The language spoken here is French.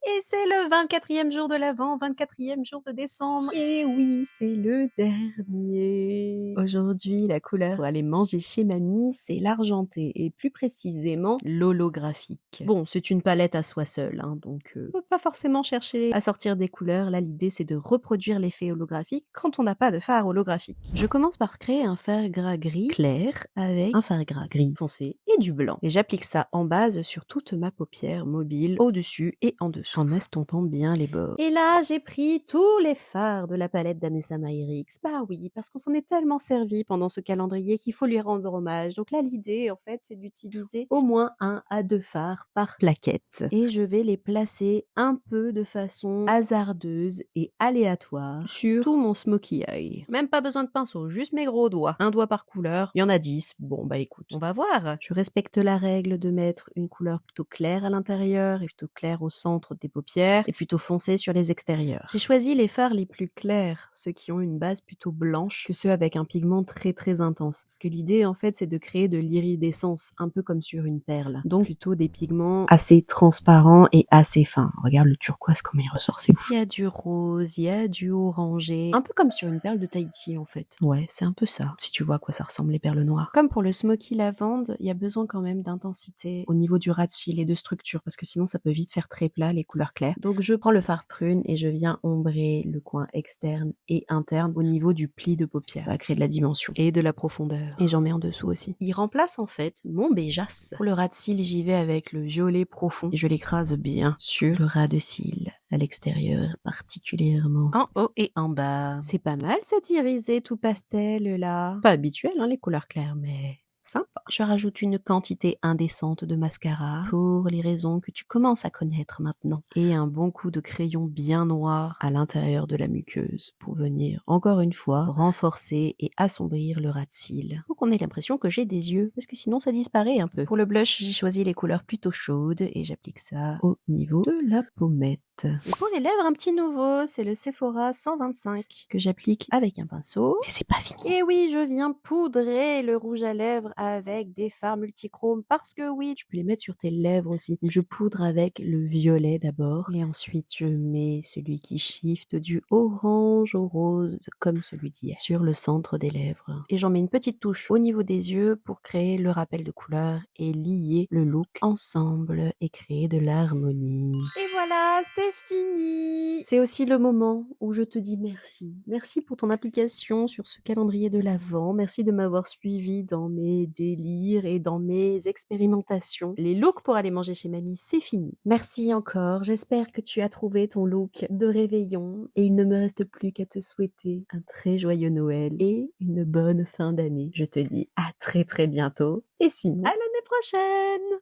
Et c'est le 24e jour de l'Avent, 24e jour de décembre. Et oui, c'est le dernier. Aujourd'hui, la couleur pour aller manger chez mamie, c'est l'argenté et plus précisément l'holographique. Bon, c'est une palette à soi seule, hein, donc faut pas forcément chercher à sortir des couleurs. Là, l'idée, c'est de reproduire l'effet holographique quand on n'a pas de fard holographique. Je commence par créer un fard gras gris clair avec un fard gras gris foncé et du blanc. Et j'applique ça en base sur toute ma paupière mobile, au-dessus et en dessous, en estompant bien les bords. Et là, j'ai pris tous les fards de la palette d'Anessa Myrix. Bah oui, parce qu'on s'en est tellement servi pendant ce calendrier qu'il faut lui rendre hommage. Donc là, l'idée, en fait, c'est d'utiliser au moins 1 à 2 fards par plaquette. Et je vais les placer un peu de façon hasardeuse et aléatoire sur tout mon smokey eye. Même pas besoin de pinceau, juste mes gros doigts. Un doigt par couleur, il y en a 10. Bon, bah écoute, on va voir. Je respecte la règle de mettre une couleur plutôt claire à l'intérieur et plutôt claire au centre des paupières et plutôt foncée sur les extérieurs. J'ai choisi les fards les plus clairs, ceux qui ont une base plutôt blanche que ceux avec un pigment très très intense. Parce que l'idée en fait c'est de créer de l'iridescence, un peu comme sur une perle. Donc plutôt des pigments assez transparents et assez fins. Regarde le turquoise comme il ressort, c'est ouf. Il y a du rose, il y a du orangé, un peu comme sur une perle de Tahiti en fait. Ouais, c'est un peu ça, si tu vois à quoi ça ressemble les perles noires. Comme pour le smoky lavande, il y a besoin quand même d'intensité au niveau du ras de cils et de structure parce que sinon ça peut vite faire très plat les couleurs claires. Donc je prends le fard prune et je viens ombrer le coin externe et interne au niveau du pli de paupière. Ça va créer de la dimension et de la profondeur. Et j'en mets en dessous aussi. Il remplace en fait mon béjasse. Pour le ras de cils, j'y vais avec le violet profond et je l'écrase bien sur le ras de cils à l'extérieur particulièrement. En haut et en bas. C'est pas mal cet irisé tout pastel là. Pas habituel hein les couleurs claires mais sympa. Je rajoute une quantité indécente de mascara pour les raisons que tu commences à connaître maintenant. Et un bon coup de crayon bien noir à l'intérieur de la muqueuse pour venir, encore une fois, renforcer et assombrir le ras de cils. Pour qu'on ait l'impression que j'ai des yeux, parce que sinon ça disparaît un peu. Pour le blush, j'ai choisi les couleurs plutôt chaudes et j'applique ça au niveau de la pommette. Et pour les lèvres, un petit nouveau, c'est le Sephora 125 que j'applique avec un pinceau. Et c'est pas fini. Et oui, je viens poudrer le rouge à lèvres avec des fards multichromes parce que oui, tu peux les mettre sur tes lèvres aussi. Je poudre avec le violet d'abord et ensuite je mets celui qui shift du orange au rose comme celui d'hier sur le centre des lèvres. Et j'en mets une petite touche au niveau des yeux pour créer le rappel de couleur et lier le look ensemble et créer de l'harmonie. Et voilà, c'est fini. C'est aussi le moment où je te dis merci. Merci pour ton application sur ce calendrier de l'Avent. Merci de m'avoir suivi dans mes délires et dans mes expérimentations. Les looks pour aller manger chez mamie, c'est fini. Merci encore. J'espère que tu as trouvé ton look de réveillon et il ne me reste plus qu'à te souhaiter un très joyeux Noël et une bonne fin d'année. Je te dis à très très bientôt et sinon à l'année prochaine.